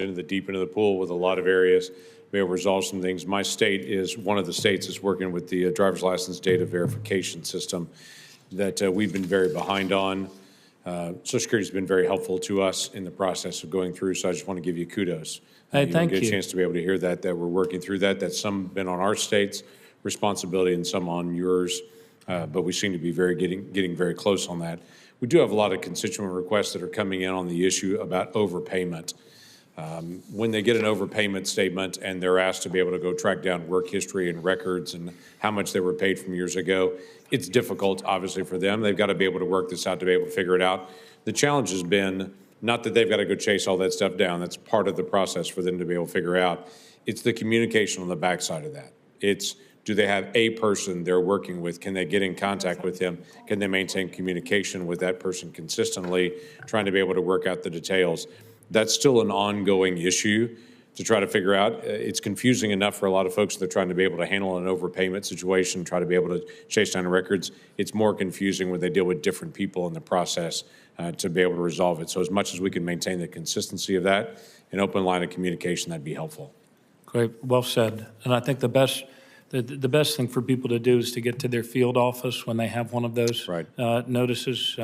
into the deep end of the pool with a lot of areas, be able to resolve some things. My state is one of the states that's working with the driver's license data verification system that we've been very behind on. Social Security has been very helpful to us in the process of going through, so I just want to give you kudos. Hey, thank you. Get a chance to be able to hear that we're working through that. That's some been on our state's responsibility and some on yours, but we seem to be getting very close on that. We do have a lot of constituent requests that are coming in on the issue about overpayment. When they get an overpayment statement and they're asked to be able to go track down work history and records and how much they were paid from years ago, it's difficult, obviously, for them. They've got to be able to work this out to be able to figure it out. The challenge has been not that they've got to go chase all that stuff down. That's part of the process for them to be able to figure out. It's the communication on the backside of that. It's, do they have a person they're working with? Can they get in contact with them? Can they maintain communication with that person consistently, trying to be able to work out the details? That's still an ongoing issue to try to figure out. It's confusing enough for a lot of folks that are trying to be able to handle an overpayment situation, try to be able to chase down records. It's more confusing when they deal with different people in the process to be able to resolve it. So as much as we can maintain the consistency of that, an open line of communication, that'd be helpful. Great, well said. And I think the best thing for people to do is to get to their field office when they have one of those notices.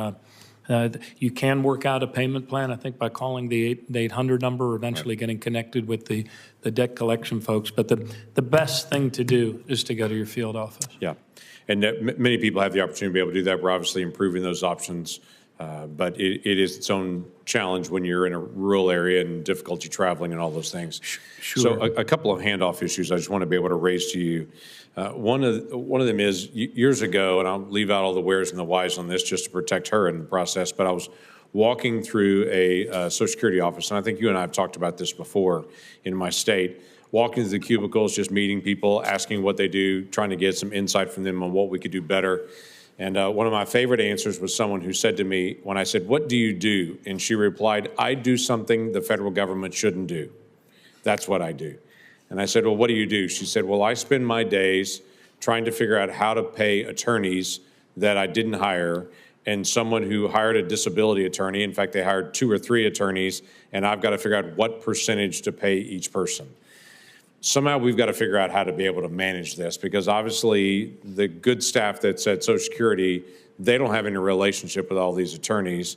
You can work out a payment plan, I think, by calling the 800 number or eventually getting connected with the debt collection folks. But the best thing to do is to go to your field office. Yeah, and many people have the opportunity to be able to do that. We're obviously improving those options, but it is its own challenge when you're in a rural area and difficulty traveling and all those things. Sure. So a couple of handoff issues I just want to be able to raise to you. One of them is years ago, and I'll leave out all the wheres and the whys on this just to protect her in the process, but I was walking through a Social Security office, and I think you and I have talked about this before in my state, walking through the cubicles, just meeting people, asking what they do, trying to get some insight from them on what we could do better. And one of my favorite answers was someone who said to me, when I said, "What do you do?" And she replied, "I do something the federal government shouldn't do. That's what I do." And I said, "Well, what do you do?" She said, "Well, I spend my days trying to figure out how to pay attorneys that I didn't hire, and someone who hired a disability attorney. In fact, they hired 2 or 3 attorneys, and I've got to figure out what percentage to pay each person." Somehow we've got to figure out how to be able to manage this, because obviously the good staff that's at Social Security, they don't have any relationship with all these attorneys,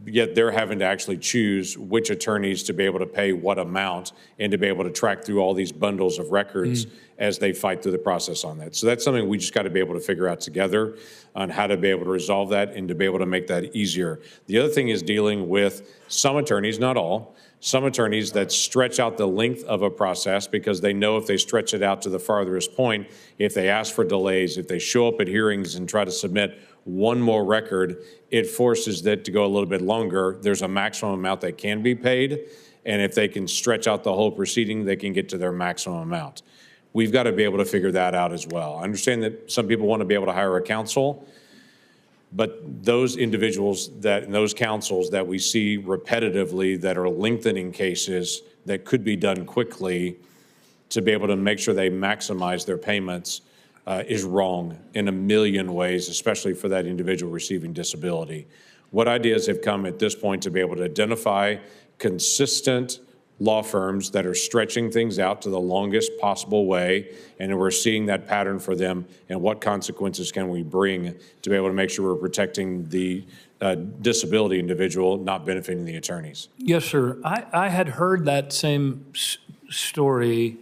yet they're having to actually choose which attorneys to be able to pay what amount and to be able to track through all these bundles of records as they fight through the process on that. So that's something we just got to be able to figure out together on how to be able to resolve that and to be able to make that easier. The other thing is dealing with some attorneys, not all, some attorneys that stretch out the length of a process because they know if they stretch it out to the farthest point, if they ask for delays, if they show up at hearings and try to submit one more record, it forces that to go a little bit longer. There's a maximum amount that can be paid, and if they can stretch out the whole proceeding, they can get to their maximum amount. We've got to be able to figure that out as well. I understand that some people want to be able to hire a counsel, but those individuals and those counsels that we see repetitively that are lengthening cases that could be done quickly to be able to make sure they maximize their payments is wrong in a million ways, especially for that individual receiving disability. What ideas have come at this point to be able to identify consistent law firms that are stretching things out to the longest possible way, and we're seeing that pattern for them, and what consequences can we bring to be able to make sure we're protecting the disability individual, not benefiting the attorneys? Yes, sir. I had heard that same story.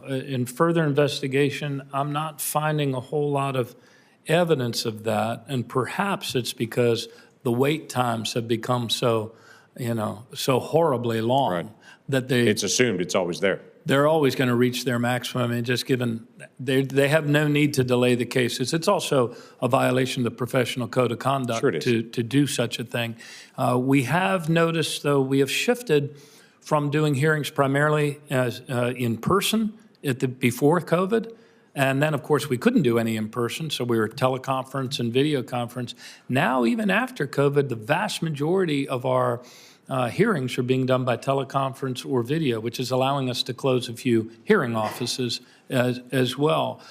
In further investigation, I'm not finding a whole lot of evidence of that, and perhaps it's because the wait times have become so horribly long. Right. That it's assumed it's always there. They're always going to reach their maximum, and just given they have no need to delay the cases. It's also a violation of the professional code of conduct to do such a thing. We have noticed, though, we have shifted from doing hearings primarily as in person before COVID, and then, of course, we couldn't do any in person, so we were teleconference and video conference. Now, even after COVID, the vast majority of our hearings are being done by teleconference or video, which is allowing us to close a few hearing offices as well.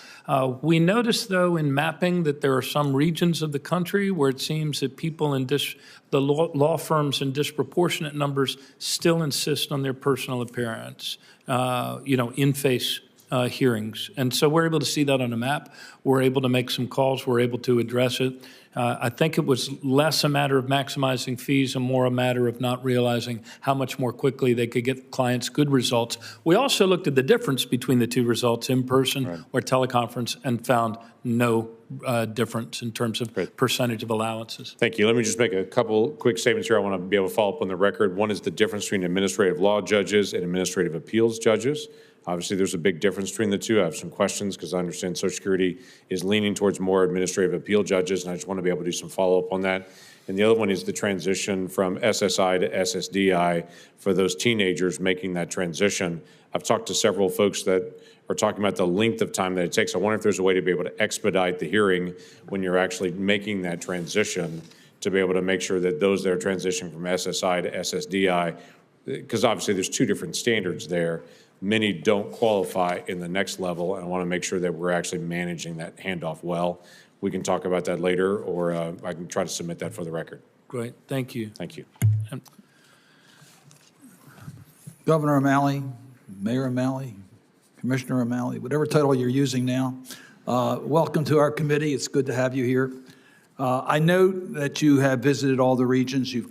We noticed, though, in mapping that there are some regions of the country where it seems that people in the law firms in disproportionate numbers still insist on their personal appearance, in-face hearings. And so we're able to see that on a map. We're able to make some calls. We're able to address it. I think it was less a matter of maximizing fees and more a matter of not realizing how much more quickly they could get clients good results. We also looked at the difference between the two results, in person or teleconference, and found no difference in terms of percentage of allowances. Thank you. Let me just make a couple quick statements here. I want to be able to follow up on the record. One is the difference between administrative law judges and administrative appeals judges. Obviously, there's a big difference between the two. I have some questions because I understand Social Security is leaning towards more administrative appeal judges, and I just want to be able to do some follow-up on that. And the other one is the transition from SSI to SSDI for those teenagers making that transition. I've talked to several folks that are talking about the length of time that it takes. I wonder if there's a way to be able to expedite the hearing when you're actually making that transition, to be able to make sure that those that are transitioning from SSI to SSDI, because obviously there's two different standards there. Many don't qualify in the next level, and I want to make sure that we're actually managing that handoff well. We can talk about that later, or I can try to submit that for the record. Great. Thank you. Thank you. Governor O'Malley, Mayor O'Malley, Commissioner O'Malley, whatever title you're using now, welcome to our committee. It's good to have you here. I know that you have visited all the regions. You've